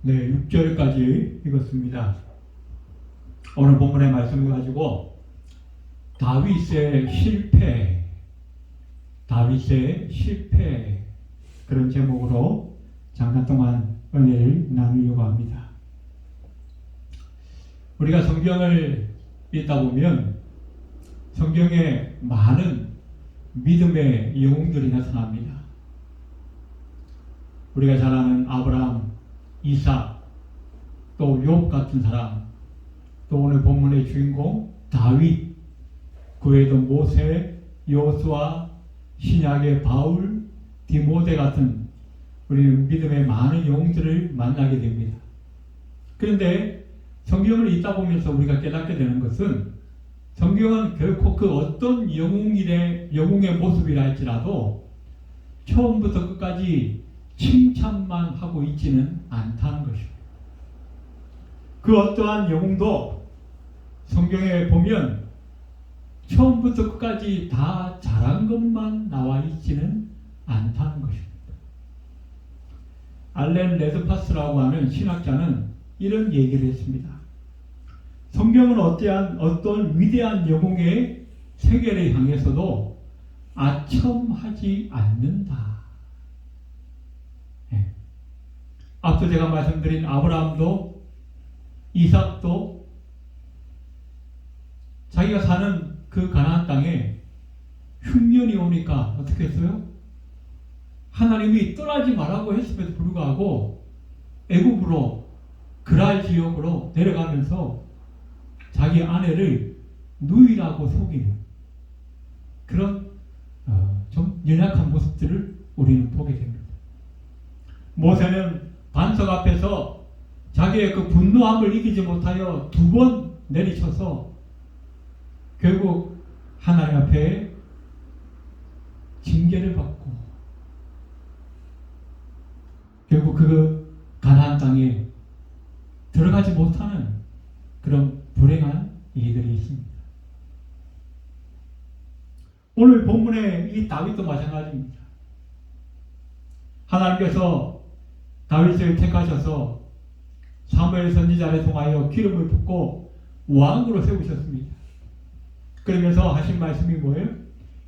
네, 6절까지 읽었습니다. 오늘 본문의 말씀을 가지고 다윗의 실패 그런 제목으로 잠깐 동안 은혜를 나누려고 합니다. 우리가 성경을 읽다 보면 성경에 많은 믿음의 영웅들이 나타납니다. 우리가 잘 아는 아브라함, 이삭, 또 욥 같은 사람, 또 오늘 본문의 주인공 다윗, 그 외에도 모세, 여호수아, 신약의 바울, 디모데 같은 우리는 믿음의 많은 영웅들을 만나게 됩니다. 그런데 성경을 읽다 보면서 우리가 깨닫게 되는 것은 성경은 결코 그 어떤 영웅의 모습이라 할지라도 처음부터 끝까지 칭찬만 하고 있지는 않다는 것입니다. 그 어떠한 영웅도 성경에 보면 처음부터 끝까지 다 잘한 것만 나와 있지는 않다는 것입니다. 알렌 레드파스라고 하는 신학자는 이런 얘기를 했습니다. 성경은 어떤 위대한 영웅의 세계를 향해서도 아첨하지 않는다. 네. 앞서 제가 말씀드린 아브라함도 이삭도 자기가 사는 그 가나안 땅에 흉년이 오니까 어떻게 했어요? 하나님이 떠나지 말라고 했음에도 불구하고 애굽으로 그랄 지역으로 내려가면서 자기 아내를 누이라고 속이는 그런 좀 연약한 모습들을 우리는 보게 됩니다. 모세는 반석 앞에서 자기의 그 분노함을 이기지 못하여 2번 내리쳐서 결국 하나님 앞에 징계를 받고 결국 그 가나안 땅에 들어가지 못하는 그런 불행한 일들이 있습니다. 오늘 본문의 이 다윗도 마찬가지입니다. 하나님께서 다윗을 택하셔서 사무엘 선지자를 통하여 기름을 붓고 왕으로 세우셨습니다. 그러면서 하신 말씀이 뭐예요?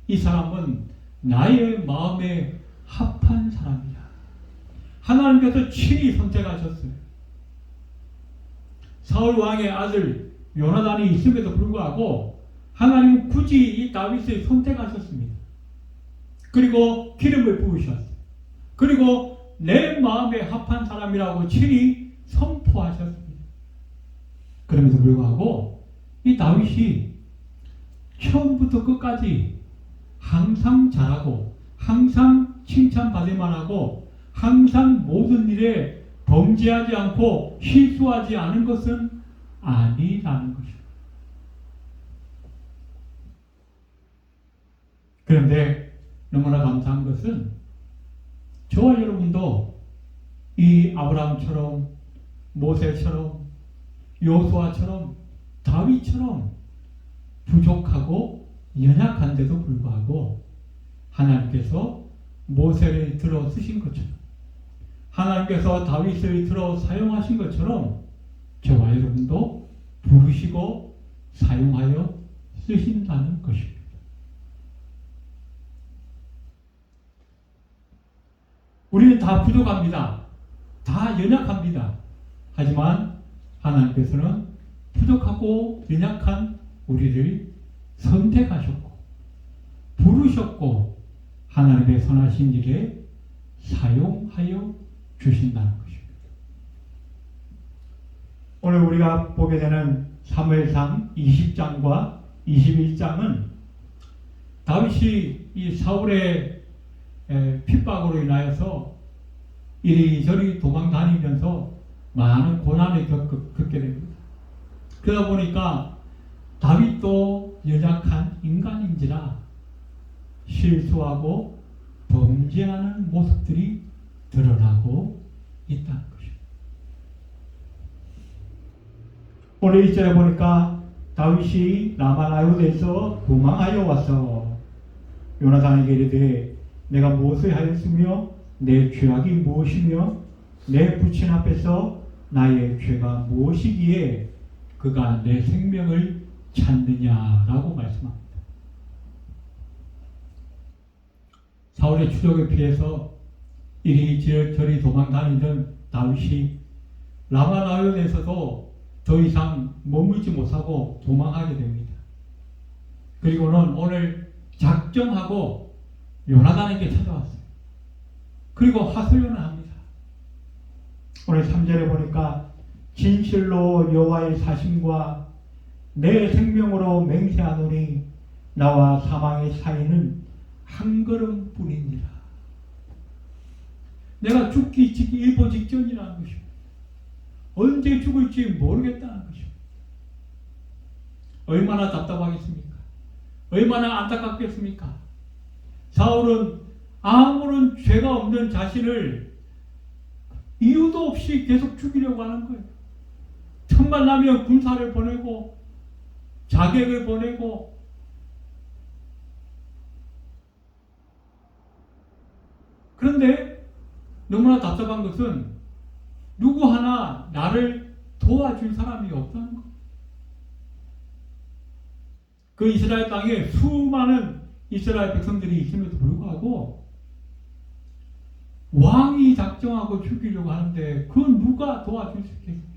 이 사람은 나의 마음에 합한 사람이야. 하나님께서 친히 선택하셨어요. 사울 왕의 아들 요나단이 있음에도 불구하고 하나님은 굳이 이 다윗을 선택하셨습니다. 그리고 기름을 부으셨어요. 그리고 내 마음에 합한 사람이라고 친히 선포하셨습니다. 그럼에도 불구하고 이 다윗이 처음부터 끝까지 항상 잘하고 항상 칭찬받을 만하고 항상 모든 일에 범죄하지 않고 실수하지 않은 것은 아니라는 것입니다. 그런데 너무나 감사한 것은 저와 여러분도 이 아브라함처럼 모세처럼 여호수아처럼 다윗처럼 부족하고 연약한데도 불구하고 하나님께서 모세를 들어 쓰신 것처럼 하나님께서 다윗을 들어 사용하신 것처럼 저와 여러분도 부르시고 사용하여 쓰신다는 것입니다. 우리는 다 부족합니다. 다 연약합니다. 하지만 하나님께서는 부족하고 연약한 우리를 선택하셨고 부르셨고 하나님의 선하신 일에 사용하여 주신다는 것입니다. 오늘 우리가 보게 되는 사무엘상 20장과 21장은 다윗이 이 사울의 핍박으로 인하여서 이리저리 도망다니면서 많은 고난을 겪게 됩니다. 그러다 보니까 다윗도 연약한 인간인지라 실수하고 범죄하는 모습들이 드러나고 있다는 것입니다. 오늘 1절에 보니까 다윗이 라마나요에서 도망하여 와서 요나단에게 이르되 내가 무엇을 하였으며 내 죄악이 무엇이며 내 부친 앞에서 나의 죄가 무엇이기에 그가 내 생명을 찾느냐라고 말씀합니다. 사울의 추적에 피해서 이리저리 도망다니던 다윗이 라마나임에서도 더 이상 머물지 못하고 도망하게 됩니다. 그리고는 오늘 작정하고 요나단에게 찾아왔어요. 그리고 하소연을 합니다. 오늘 3절에 보니까 진실로 여호와의 사심과 내 생명으로 맹세하노니 나와 사망의 사이는 한 걸음뿐이니라. 내가 죽기 일보 직전이라는 것입니다. 언제 죽을지 모르겠다는 것입니다. 얼마나 답답하겠습니까? 얼마나 안타깝겠습니까? 사울은 아무런 죄가 없는 자신을 이유도 없이 계속 죽이려고 하는 거예요. 틈만 나면 군사를 보내고 자객을 보내고 그런데 너무나 답답한 것은 누구 하나 나를 도와줄 사람이 없다는 거예요. 그 이스라엘 땅에 수많은 이스라엘 백성들이 있음에도 불구하고 왕이 작정하고 죽이려고 하는데 그건 누가 도와줄 수 있겠습니까?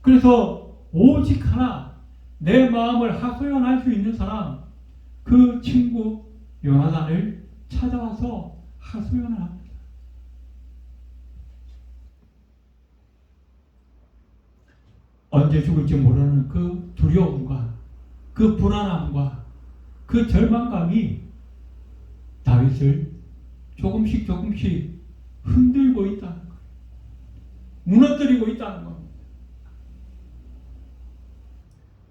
그래서 오직 하나 내 마음을 하소연할 수 있는 사람, 그 친구 요나단을 찾아와서 하소연을 합니다. 언제 죽을지 모르는 그 두려움과 그 불안함과 그 절망감이 다윗을 조금씩 흔들고 있다는 거예요. 무너뜨리고 있다는 겁니다.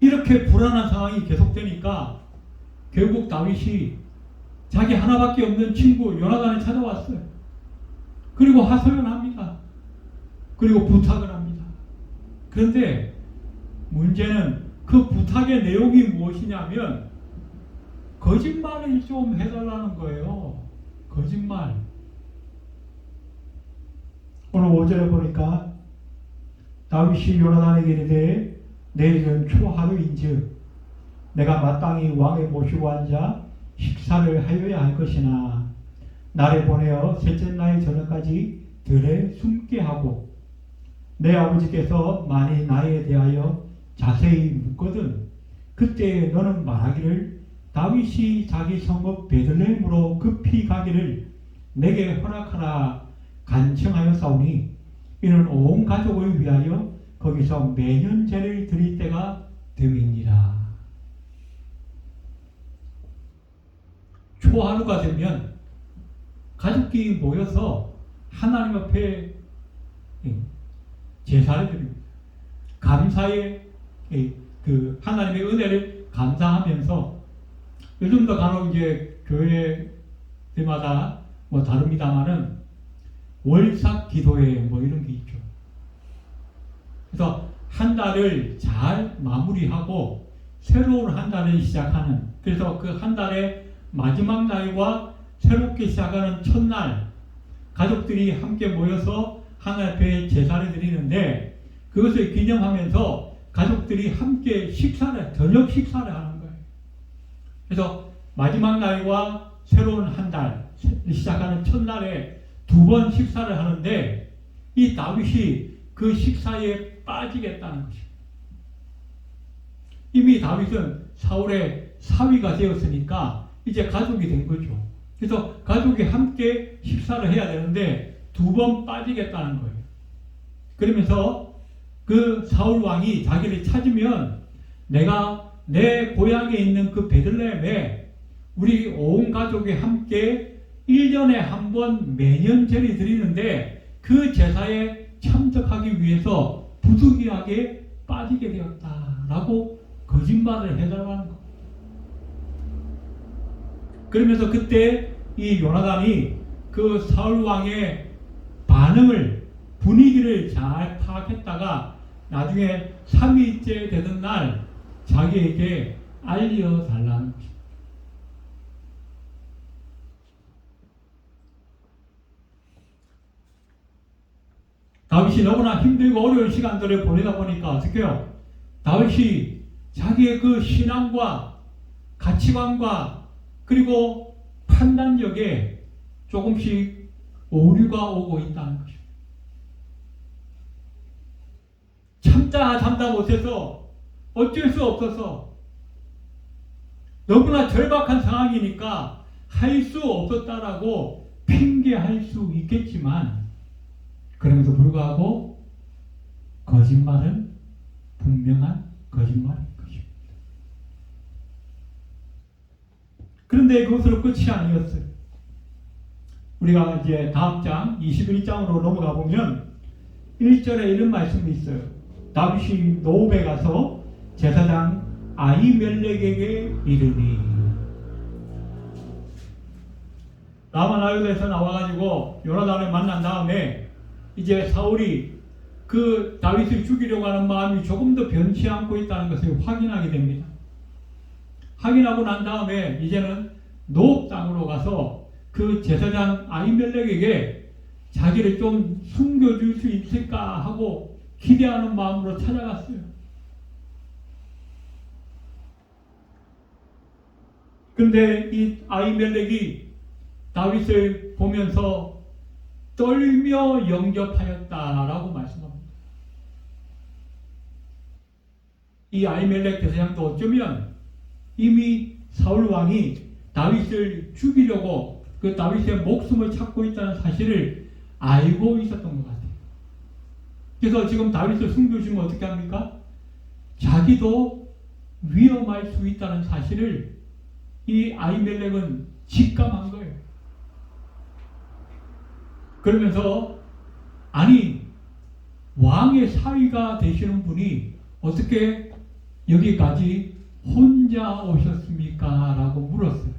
이렇게 불안한 상황이 계속되니까 결국 다윗이 자기 하나밖에 없는 친구 요나단을 찾아왔어요. 그리고 하소연합니다. 그리고 부탁을 합니다. 그런데 문제는 그 부탁의 내용이 무엇이냐면 거짓말을 좀 해달라는 거예요. 거짓말. 오늘 5절에 보니까 다윗이 요나단에게 이르되 내일은 초하루인즉 내가 마땅히 왕에 모시고 앉아 식사를 하여야 할 것이나 날에 보내어 셋째 날 저녁까지 들에 숨게 하고 내 아버지께서 만일 나에 대하여 자세히 묻거든 그때 너는 말하기를 다윗이 자기 성읍 베들레헴으로 급히 가기를 내게 허락하라 간청하여 싸우니 이는 온 가족을 위하여 거기서 매년 제를 드릴 때가 됨이니라. 초하루가 되면 가족끼리 모여서 하나님 앞에 제사를 드립니다. 감사의 그 하나님의 은혜를 감사하면서 요즘도 간혹 이제 교회마다 뭐 다릅니다만은 월삭 기도회 뭐 이런 게 있죠. 그래서 한 달을 잘 마무리하고 새로운 한 달을 시작하는, 그래서 그 한 달의 마지막 날과 새롭게 시작하는 첫날 가족들이 함께 모여서 하나님 앞에 제사를 드리는데 그것을 기념하면서 가족들이 함께 저녁 식사를 하는 거예요. 그래서 마지막 날과 새로운 한 달 시작하는 첫날에 2번 식사를 하는데 이 다윗이 그 식사에 빠지겠다는 것입니다. 이미 다윗은 사울의 사위가 되었으니까 이제 가족이 된 거죠. 그래서 가족이 함께 식사를 해야 되는데 2번 빠지겠다는 거예요. 그러면서 그 사울 왕이 자기를 찾으면 내가 내 고향에 있는 그 베들레헴에 우리 온 가족이 함께 1년에 한 번 매년 제를 드리는데 그 제사에 참석하기 위해서 부득이하게 빠지게 되었다라고 거짓말을 해달라는 겁니다. 그러면서 그때 이 요나단이 그 사울 왕의 분위기를 잘 파악했다가 나중에 3일째 되는 날 자기에게 알려달라는 것입니다. 다윗이 너무나 힘들고 어려운 시간들을 보내다 보니까 어떻게 해요? 다윗이 자기의 그 신앙과 가치관과 그리고 판단력에 조금씩 오류가 오고 있다는 것입니다. 참다 못해서 어쩔 수 없어서 너무나 절박한 상황이니까 할 수 없었다라고 핑계할 수 있겠지만 그럼에도 불구하고 거짓말은 분명한 거짓말인 것입니다. 그런데 그것으로 끝이 아니었어요. 우리가 이제 다음 장 21장으로 넘어가 보면 1절에 이런 말씀이 있어요. 다윗이 노읍에 가서 제사장 아히멜렉에게 이르니, 라마나요드에서 나와가지고 요나단을 만난 다음에 이제 사울이 그 다윗을 죽이려고 하는 마음이 조금 더 변치 않고 있다는 것을 확인하게 됩니다. 확인하고 난 다음에 이제는 노읍 땅으로 가서 그 제사장 아히멜렉에게 자기를 좀 숨겨줄 수 있을까 하고 기대하는 마음으로 찾아갔어요. 근데 이 아히멜렉이 다윗을 보면서 떨며 영접하였다라고 말씀합니다. 이 아히멜렉 제사장도 어쩌면 이미 사울 왕이 다윗을 죽이려고 그 다윗의 목숨을 찾고 있다는 사실을 알고 있었던 것 같아요. 그래서 지금 다윗을 숨겨주면 어떻게 합니까? 자기도 위험할 수 있다는 사실을 이 아히멜렉은 직감한 거예요. 그러면서 아니 왕의 사위가 되시는 분이 어떻게 여기까지 혼자 오셨습니까? 라고 물었어요.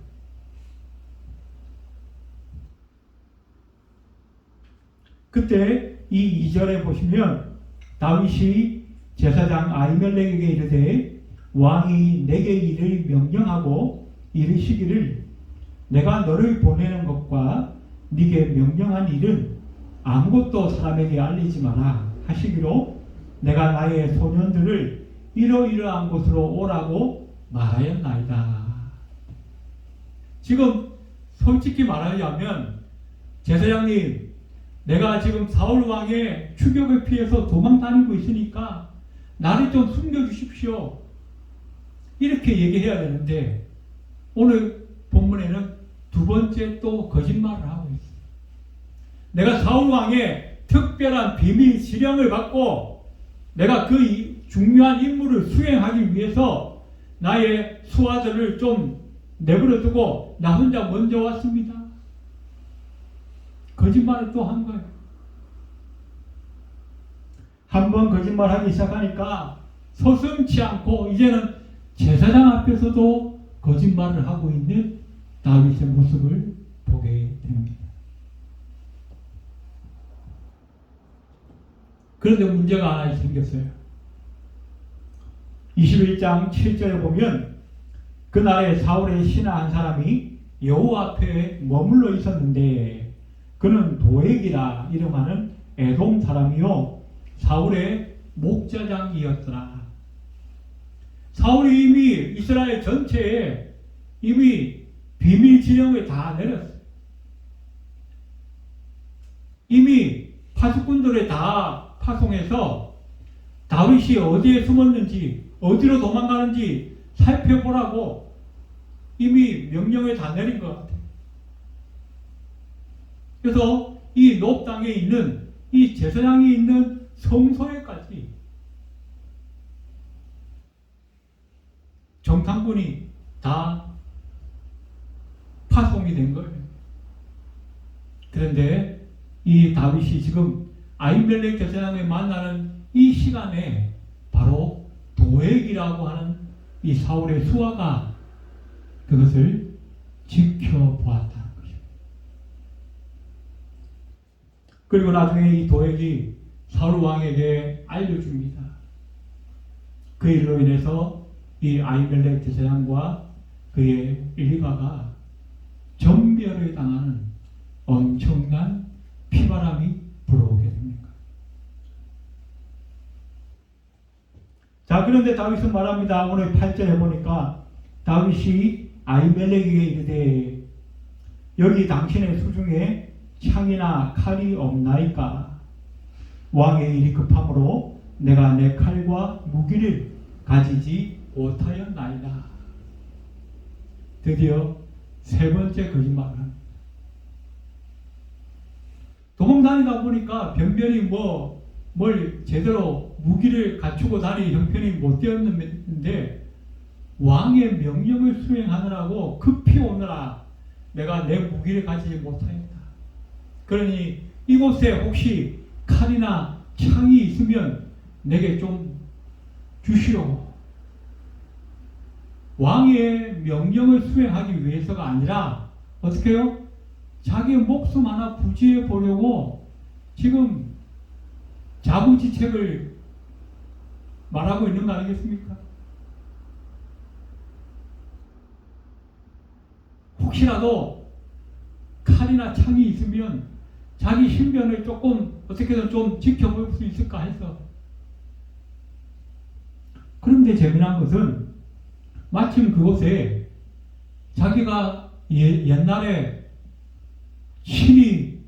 그때 이 2절에 보시면 다윗이 제사장 아히멜렉에게 이르되 왕이 내게 이를 명령하고 이르시기를 내가 너를 보내는 것과 네게 명령한 일은 아무것도 사람에게 알리지 마라 하시기로 내가 나의 소년들을 이러이러한 곳으로 오라고 말하였나이다. 지금 솔직히 말하자면 제사장님, 내가 지금 사울 왕의 추격을 피해서 도망 다니고 있으니까 나를 좀 숨겨주십시오. 이렇게 얘기해야 되는데 오늘 본문에는 두 번째 또 거짓말을 하고 있어요. 내가 사울 왕의 특별한 비밀 지령을 받고 내가 그 중요한 임무를 수행하기 위해서 나의 수하들을 좀 내버려두고 나 혼자 먼저 왔습니다. 거짓말을 또 한 거예요. 한번 거짓말하기 시작하니까 서슴지 않고 이제는 제사장 앞에서도 거짓말을 하고 있는 다윗의 모습을 보게 됩니다. 그런데 문제가 하나 생겼어요. 21장 7절에 보면 그날에 사울의 신하 한 사람이 여호와 앞에 머물러 있었는데 그는 도액이라 이름하는 에돔 사람이요 사울의 목자장이었더라. 사울이 이미 이스라엘 전체에 이미 비밀 지령을 다 내렸어요. 이미 파수꾼들을 다 파송해서 다윗이 어디에 숨었는지 어디로 도망가는지 살펴보라고 이미 명령을 다 내린 것 같아요. 그래서 이 노읍 땅에 있는 이 제사장이 있는 성소에까지 정탐꾼이 다 파송이 된 거예요. 그런데 이 다윗이 지금 아히멜렉 제사장을 만나는 이 시간에 바로 도액이라고 하는 이 사울의 수하가 그것을 지켜보았다는 것입니다. 그리고 나중에 이 도액이 사울 왕에게 알려줍니다. 그 일로 인해서 이 아히멜렉 제사장과 그의 일가가 전멸을 당하는 엄청난 피바람이 불어오게 됩니다. 자, 그런데 다윗은 말합니다. 오늘 8절에 보니까 다윗이 아히멜렉에게 이르되 여기 당신의 수중에 창이나 칼이 없나이까? 왕의 일이 급함으로 내가 내 칼과 무기를 가지지 못하였나이다. 드디어 세 번째 거짓말을 합니다. 도망 다니다 보니까 변변히 뭘 제대로 무기를 갖추고 다닐 형편이 못 되었는데 왕의 명령을 수행하느라고 급히 오느라 내가 내 무기를 가지지 못하였다. 그러니 이곳에 혹시 칼이나 창이 있으면 내게 좀 주시오. 왕의 명령을 수행하기 위해서가 아니라 어떻게 해요? 자기 목숨 하나 부지해 보려고 지금 자부지책을 말하고 있는 거 아니겠습니까? 혹시라도 칼이나 창이 있으면 자기 신변을 조금 어떻게든 좀 지켜볼 수 있을까 해서. 그런데 재미난 것은 마침 그곳에 자기가 옛날에 신이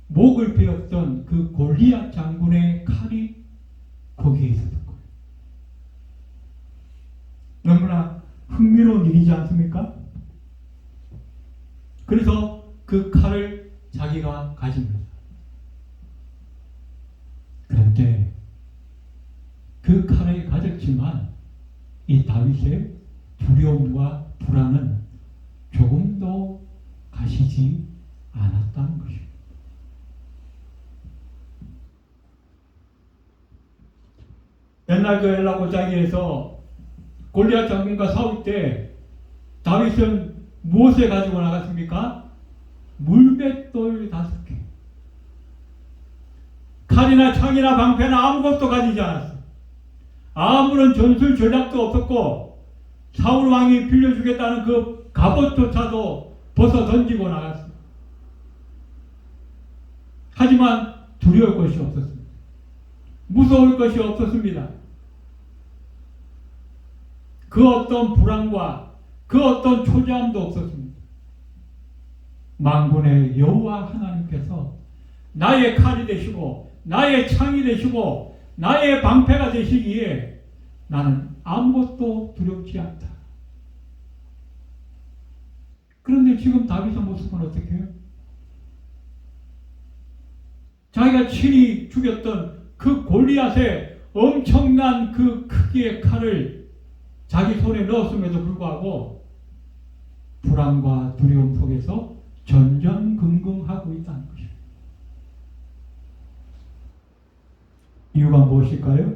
목을 베었던 그 골리앗 장군의 칼이 거기에 있었던 거예요. 너무나 흥미로운 일이지 않습니까? 그래서 그 칼을 자기가 가진 거예요. 그런데 그 칼을 가졌지만 이 다윗의 두려움과 불안은 조금도 가시지 않았다는 것입니다. 옛날 그 엘라 고장에서 골리앗 장군과 싸울 때 다윗은 무엇을 가지고 나갔습니까? 물맷돌 5개. 칼이나 창이나 방패나 아무것도 가지지 않았어. 아무런 전술 전략도 없었고 사울 왕이 빌려주겠다는 그 갑옷조차도 벗어 던지고 나갔어. 하지만 두려울 것이 없었습니다. 무서울 것이 없었습니다. 그 어떤 불안과 그 어떤 초조함도 없었습니다. 만군의 여호와 하나님께서 나의 칼이 되시고 나의 창이 되시고 나의 방패가 되시기에 나는 아무것도 두렵지 않다. 그런데 지금 다윗의 모습은 어떻게 해요? 자기가 친히 죽였던 그 골리앗의 엄청난 그 크기의 칼을 자기 손에 넣었음에도 불구하고 불안과 두려움 속에서 전전긍긍하고 있다는 것입니다. 이유가 무엇일까요?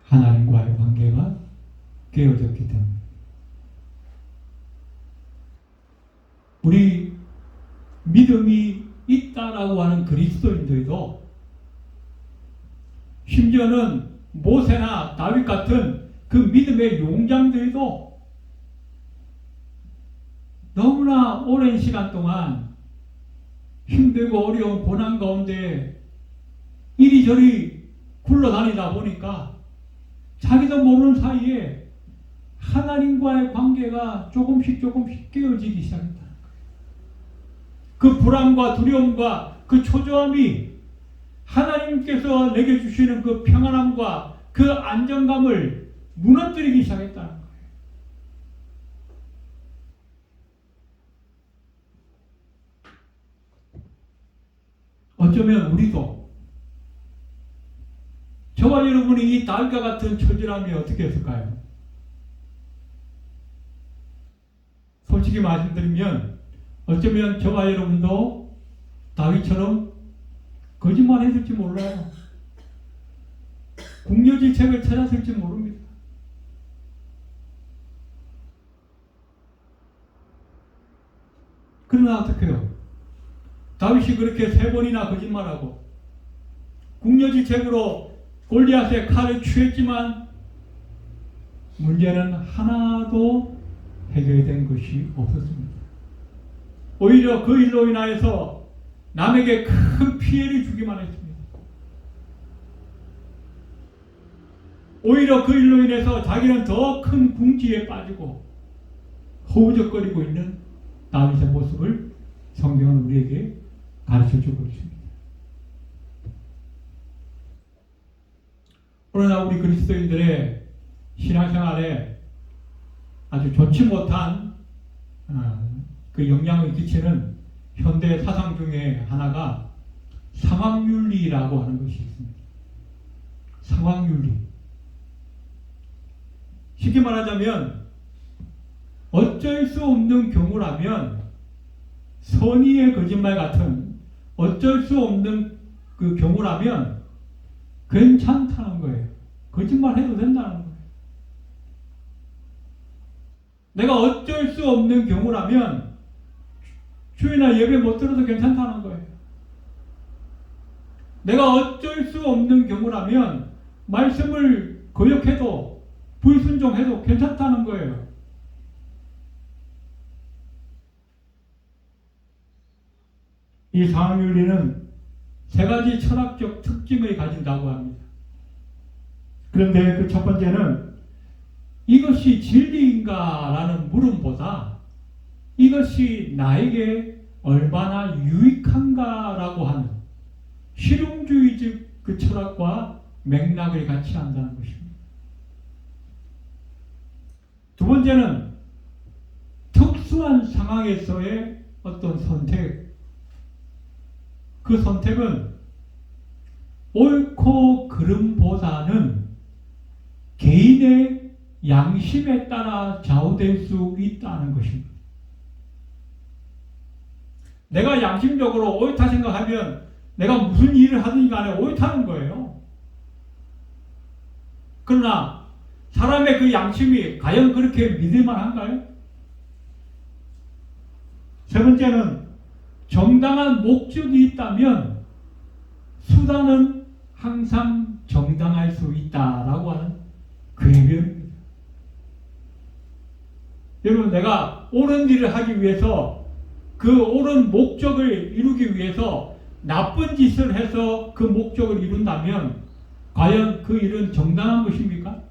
하나님과의 관계가 깨어졌기 때문입니다. 우리 믿음이 있다라고 하는 그리스도인들도 심지어는 모세나 다윗 같은 그 믿음의 용장들도 너무나 오랜 시간 동안 힘들고 어려운 고난 가운데 이리저리 굴러다니다 보니까 자기도 모르는 사이에 하나님과의 관계가 조금씩 깨어지기 시작했다는 거예요. 그 불안과 두려움과 그 초조함이 하나님께서 내게 주시는 그 평안함과 그 안정감을 무너뜨리기 시작했다는 거예요. 어쩌면 우리도 저와 여러분이 이 다윗과 같은 처절함이 어떻게 했을까요? 솔직히 말씀드리면 어쩌면 저와 여러분도 다윗처럼 거짓말 했을지 몰라요. 궁여지책을 찾았을지 모릅니다. 그러나 어떻게 해요? 다윗이 그렇게 3번이나 거짓말하고 궁여지책으로 골리앗의 칼을 취했지만 문제는 하나도 해결된 것이 없었습니다. 오히려 그 일로 인하여서 남에게 큰 피해를 주기만 했습니다. 오히려 그 일로 인해서 자기는 더 큰 궁지에 빠지고 허우적거리고 있는 다윗의 모습을 성경은 우리에게 가르쳐주고 있습니다. 그러나 우리 그리스도인들의 신앙생활에 아주 좋지 못한 그 영향을 끼치는 현대 사상 중에 하나가 상황윤리라고 하는 것이 있습니다. 상황윤리. 쉽게 말하자면 어쩔 수 없는 경우라면 선의의 거짓말 같은 어쩔 수 없는 그 경우라면 괜찮다는 거예요. 거짓말 해도 된다는 거예요. 내가 어쩔 수 없는 경우라면 주일날 예배 못 들어도 괜찮다는 거예요. 내가 어쩔 수 없는 경우라면 말씀을 거역해도 불순종해도 괜찮다는 거예요. 이 상황윤리는 세 가지 철학적 특징을 가진다고 합니다. 그런데 그 첫 번째는 이것이 진리인가 라는 물음보다 이것이 나에게 얼마나 유익한가 라고 하는 실용주의적 그 철학과 맥락을 같이 한다는 것입니다. 두 번째는 특수한 상황에서의 어떤 선택, 그 선택은 옳고 그름보다는 개인의 양심에 따라 좌우될 수 있다는 것입니다. 내가 양심적으로 옳다 생각하면 내가 무슨 일을 하든지 간에 옳다는 거예요. 그러나 사람의 그 양심이 과연 그렇게 믿을만한가요? 세 번째는 정당한 목적이 있다면 수단은 항상 정당할 수 있다라고 하는 괴변입니다. 여러분, 내가 옳은 일을 하기 위해서 그 옳은 목적을 이루기 위해서 나쁜 짓을 해서 그 목적을 이룬다면 과연 그 일은 정당한 것입니까?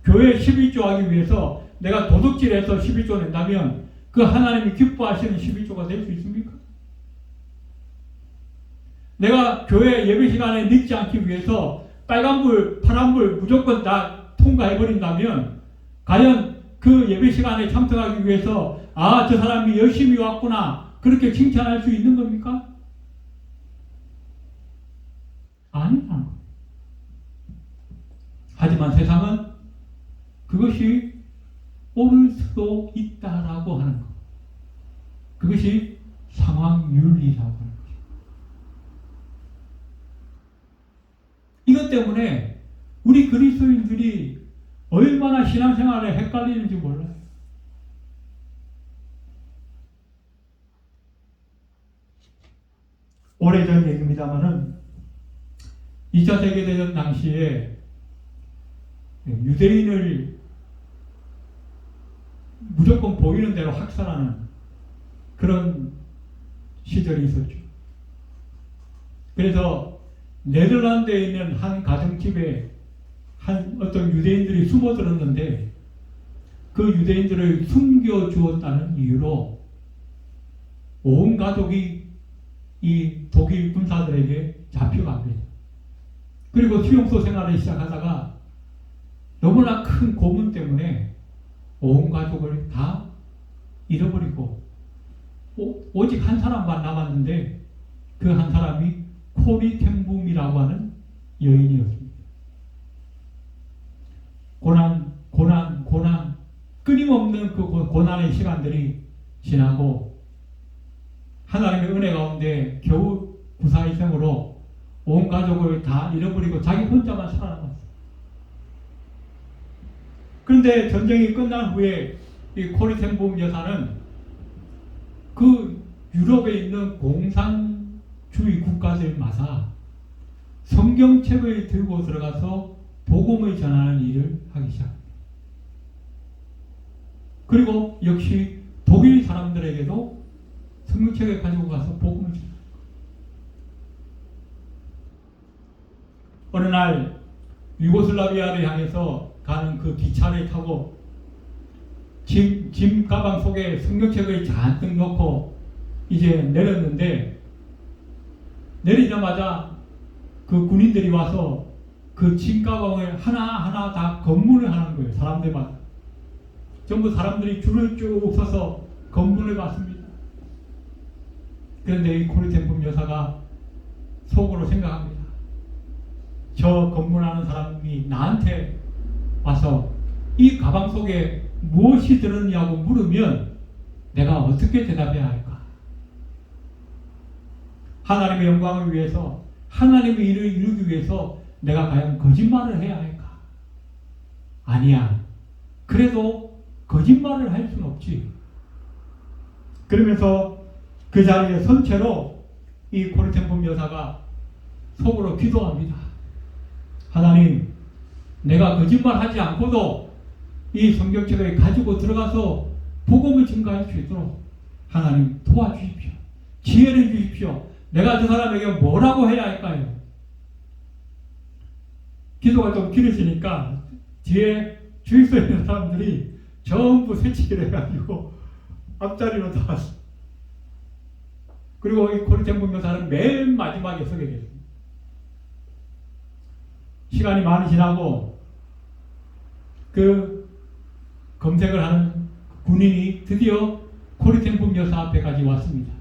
교회 11조 하기 위해서 내가 도둑질해서 11조 낸다면 그 하나님이 기뻐하시는 11조가 될 수 있습니까? 내가 교회 예배 시간에 늦지 않기 위해서 빨간불, 파란불 무조건 다 통과해버린다면 과연 그 예배 시간에 참석하기 위해서 저 사람이 열심히 왔구나 그렇게 칭찬할 수 있는 겁니까? 아니라는 거예요. 하지만 세상은 그것이 옳을 수도 있다라고 하는 것. 그것이 상황윤리라고 하는 것입니다. 이것 때문에 우리 그리스도인들이 얼마나 신앙생활에 헷갈리는지 몰라요. 오래전 얘기입니다마는 2차 세계대전 당시에 유대인을 무조건 보이는 대로 학살하는 그런 시절이 있었죠. 그래서 네덜란드에 있는 한 가정집에 한 어떤 유대인들이 숨어들었는데 그 유대인들을 숨겨주었다는 이유로 온 가족이 이 독일 군사들에게 잡혀갑니다. 그리고 수용소 생활을 시작하다가 너무나 큰 고문 때문에 온 가족을 다 잃어버리고 오직 한 사람만 남았는데 그 한 사람이 코리 텐붐이라고 하는 여인이었습니다. 고난, 끊임없는 그 고난의 시간들이 지나고 하나님의 은혜 가운데 겨우 구사일생으로 온 가족을 다 잃어버리고 자기 혼자만 살아남았어요. 그런데 전쟁이 끝난 후에 이 코리 텐붐 여사는 그 유럽에 있는 공산주의 국가들마다 성경책을 들고 들어가서 복음을 전하는 일을 하기 시작합니다. 그리고 역시 독일 사람들에게도 성경책을 가지고 가서 복음을 전합니다. 어느 날 유고슬라비아를 향해서 가는 그 기차를 타고 짐 가방 속에 성경책을 잔뜩 넣고 이제 내렸는데, 내리자마자 그 군인들이 와서 그 짐 가방을 하나하나 다 검문을 하는 거예요. 사람들마다. 전부 사람들이 줄을 쭉 서서 검문을 받습니다. 그런데 이 코리템품 여사가 속으로 생각합니다. 저 검문하는 사람이 나한테 와서 이 가방 속에 무엇이 들었냐고 물으면 내가 어떻게 대답해야 할까? 하나님의 영광을 위해서, 하나님의 일을 이루기 위해서 내가 과연 거짓말을 해야 할까? 아니야. 그래도 거짓말을 할 수는 없지. 그러면서 그 자리에 선 채로 이 코리템품 여사가 속으로 기도합니다. 하나님, 내가 거짓말하지 않고도 이 성경책을 가지고 들어가서 복음을 증거할 수 있도록 하나님 도와주십시오. 지혜를 주십시오. 내가 저 사람에게 뭐라고 해야 할까요? 기도가 좀 길어지니까 뒤에 주위 서 있는 사람들이 전부 새치기를 해가지고 앞자리로 다 왔어. 그리고 이 코리템품 여사는 맨 마지막에 서게 됐습니다. 시간이 많이 지나고 그 검색을 하는 군인이 드디어 코리템품 여사 앞에까지 왔습니다.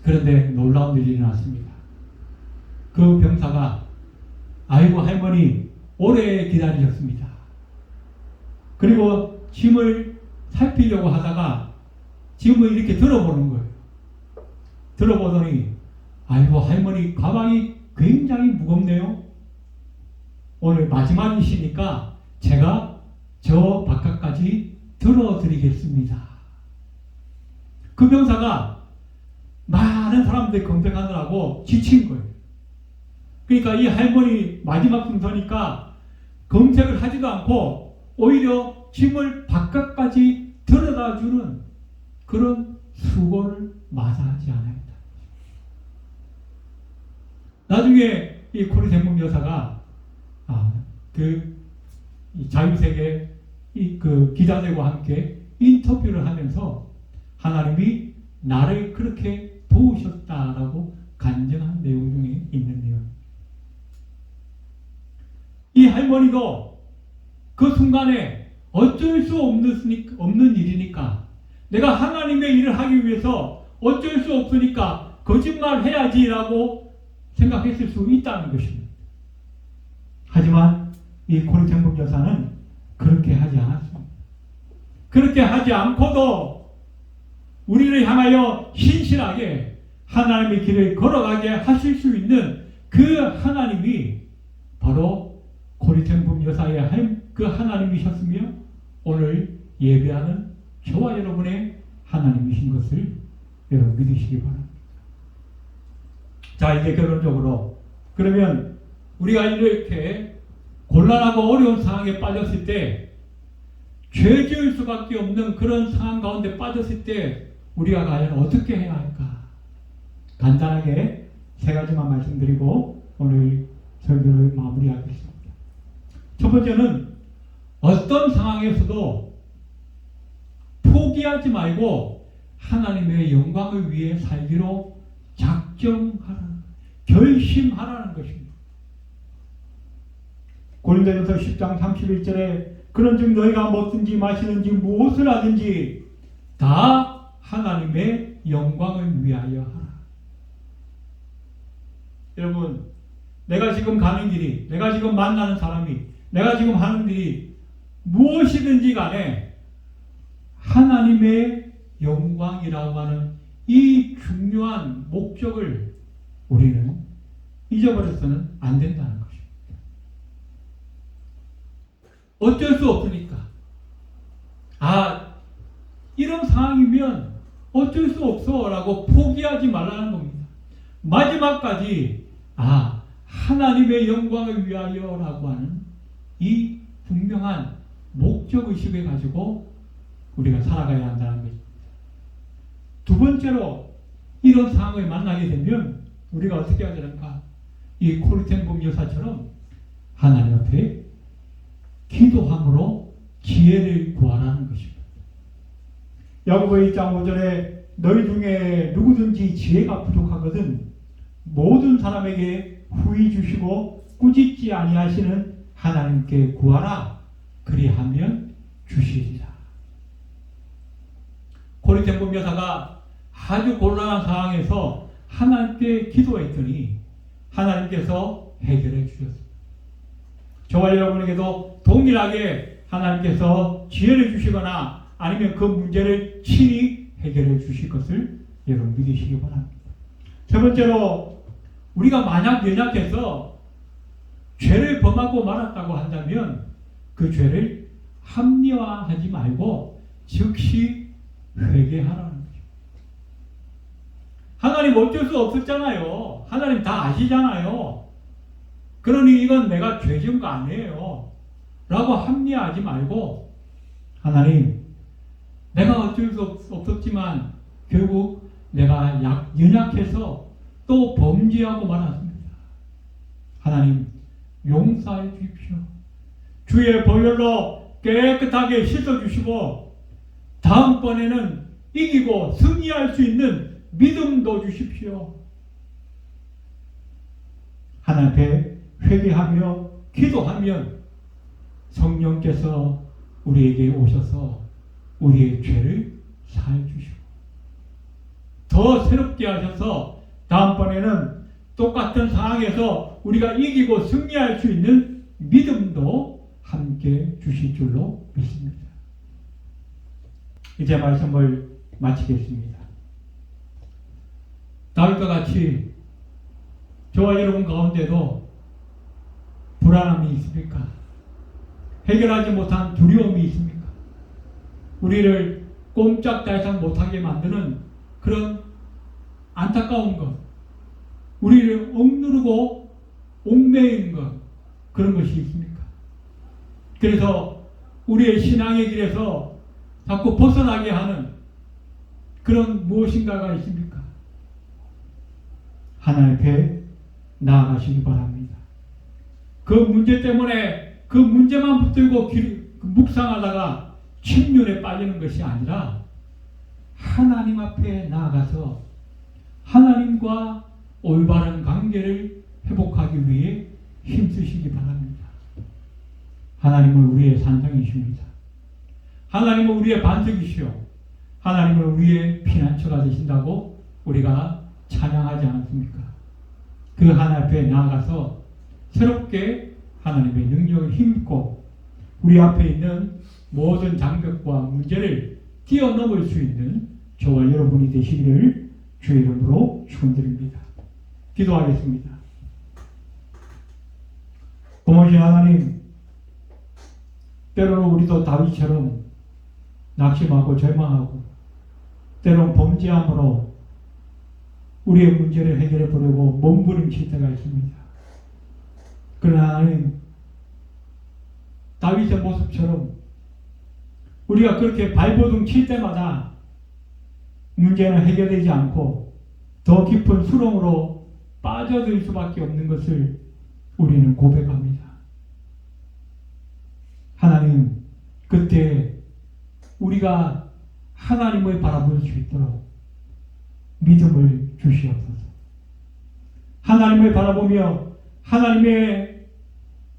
그런데 놀라운 일이 일어났습니다. 그 병사가 아이고 할머니 오래 기다리셨습니다. 그리고 짐을 살피려고 하다가 짐을 이렇게 들어보는 거예요. 들어보더니 아이고 할머니 가방이 굉장히 무겁네요. 오늘 마지막이시니까 제가 저 바깥까지 들어드리겠습니다. 그 병사가 많은 사람들이 검색하느라고 지친 거예요. 그러니까 이 할머니 마지막 순서니까 검색을 하지도 않고 오히려 짐을 바깥까지 들여다주는 그런 수고를 마다하지 않았다. 나중에 이 코리템품 여사가 그 자유세계 그 기자들과 함께 인터뷰를 하면서 하나님이 나를 그렇게 도우셨다라고 간증한 내용 중에 있는 내용. 이 할머니도 그 순간에 어쩔 수 없는 일이니까, 내가 하나님의 일을 하기 위해서 어쩔 수 없으니까 거짓말 해야지라고 생각했을 수 있다는 것입니다. 하지만 이 코리템품 여사는 그렇게 하지 않았습니다. 그렇게 하지 않고도 우리를 향하여 신실하게 하나님의 길을 걸어가게 하실 수 있는 그 하나님이 바로 코리템품 여사의 그 하나님이셨으며 오늘 예배하는 저와 여러분의 하나님이신 것을 여러분 믿으시기 바랍니다. 자, 이제 결론적으로 그러면 우리가 이렇게 곤란하고 어려운 상황에 빠졌을 때, 죄 지을 수밖에 없는 그런 상황 가운데 빠졌을 때 우리가 과연 어떻게 해야 할까? 간단하게 세 가지만 말씀드리고 오늘 설교를 마무리하겠습니다. 첫 번째는 어떤 상황에서도 포기하지 말고 하나님의 영광을 위해 살기로 작정하라는, 결심하라는 것입니다. 고린도전서 10장 31절에 그런즉 너희가 먹든지 마시든지 무엇을 하든지 다 하나님의 영광을 위하여 하라. 여러분, 내가 지금 가는 길이, 내가 지금 만나는 사람이, 내가 지금 하는 일이 무엇이든지 간에 하나님의 영광이라고 하는 이 중요한 목적을 우리는 잊어버려서는 안 된다는 것입니다. 어쩔 수 없으니까. 이런 상황이면 어쩔 수 없어 라고 포기하지 말라는 겁니다. 마지막까지 하나님의 영광을 위하여 라고 하는 이 분명한 목적의식을 가지고 우리가 살아가야 한다는 것입니다. 두 번째로 이런 상황을 만나게 되면 우리가 어떻게 해야 되는가? 이 코리템품 여사처럼 하나님 앞에 기도함으로 지혜를 구하라는 것입니다. 야고보 1장 5절에 너희 중에 누구든지 지혜가 부족하거든 모든 사람에게 후히 주시고 꾸짖지 아니하시는 하나님께 구하라. 그리하면 주시리라. 고린도 여사가 아주 곤란한 상황에서 하나님께 기도했더니 하나님께서 해결해 주셨습니다. 저와 여러분에게도 동일하게 하나님께서 지혜를 주시거나 아니면 그 문제를 친히 해결해 주실 것을 여러분 믿으시기 바랍니다. 세 번째로 우리가 만약 연약해서 죄를 범하고 말았다고 한다면 그 죄를 합리화하지 말고 즉시 회개하라는 거죠. 하나님 어쩔 수 없었잖아요. 하나님 다 아시잖아요. 그러니 이건 내가 죄 지은 거 아니에요 라고 합리화하지 말고 하나님 내가 어쩔 수 없었지만 결국 내가 연약해서 또 범죄하고 말았습니다. 하나님 용서해 주십시오. 주의 보혈로 깨끗하게 씻어주시고 다음번에는 이기고 승리할 수 있는 믿음도 주십시오. 하나님 앞에 회개하며 기도하면 성령께서 우리에게 오셔서 우리의 죄를 사해 주시고 더 새롭게 하셔서 다음번에는 똑같은 상황에서 우리가 이기고 승리할 수 있는 믿음도 함께 주실 줄로 믿습니다. 이제 말씀을 마치겠습니다. 다윗과 같이 저와 여러분 가운데도 불안함이 있습니까? 해결하지 못한 두려움이 있습니까? 우리를 꼼짝달싹 못하게 만드는 그런 안타까운 것, 우리를 억누르고 옥매인 것, 그런 것이 있습니까? 그래서 우리의 신앙의 길에서 자꾸 벗어나게 하는 그런 무엇인가가 있습니까? 하나님 앞에 나아가시기 바랍니다. 그 문제 때문에 그 문제만 붙들고 묵상하다가 침륜에 빠지는 것이 아니라 하나님 앞에 나아가서 하나님과 올바른 관계를 회복하기 위해 힘쓰시기 바랍니다. 하나님은 우리의 산성이십니다. 하나님은 우리의 반석이시오. 하나님은 우리의 피난처가 되신다고 우리가 찬양하지 않았습니까? 그 하나님 앞에 나아가서 새롭게 하나님의 능력을 힘입고 우리 앞에 있는 모든 장벽과 문제를 뛰어넘을 수 있는 저와 여러분이 되시기를 주의 이름으로 축원드립니다. 기도하겠습니다. 고마우신 하나님, 때로는 우리도 다윗처럼 낙심하고 절망하고 때로는 범죄함으로 우리의 문제를 해결해 보려고 몸부림칠 때가 있습니다. 그러나 하나님, 다윗의 모습처럼 우리가 그렇게 발버둥 칠 때마다 문제는 해결되지 않고 더 깊은 수렁으로 빠져들 수밖에 없는 것을 우리는 고백합니다. 하나님, 그때 우리가 하나님을 바라볼 수 있도록 믿음을 주시옵소서. 하나님을 바라보며 하나님의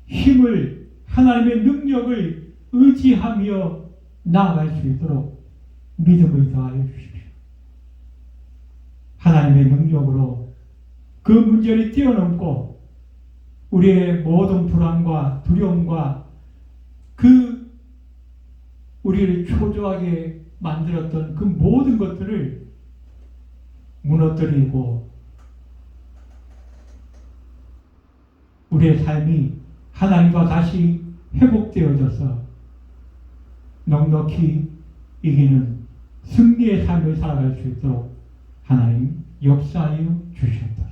힘을, 하나님의 능력을 의지하며 나아갈 수 있도록 믿음을 더하여 주십시오. 하나님의 능력으로 그 문제를 뛰어넘고 우리의 모든 불안과 두려움과 그 우리를 초조하게 만들었던 그 모든 것들을 무너뜨리고 우리의 삶이 하나님과 다시 회복되어져서 넉넉히 이기는 승리의 삶을 살아갈 수 있도록 하나님 역사하여 주시옵소서.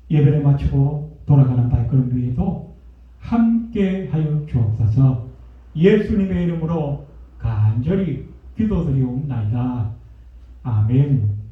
예배를 마치고 돌아가는 발걸음 위에도 함께하여 주옵소서. 예수님의 이름으로 간절히 기도드리옵나이다. 아멘.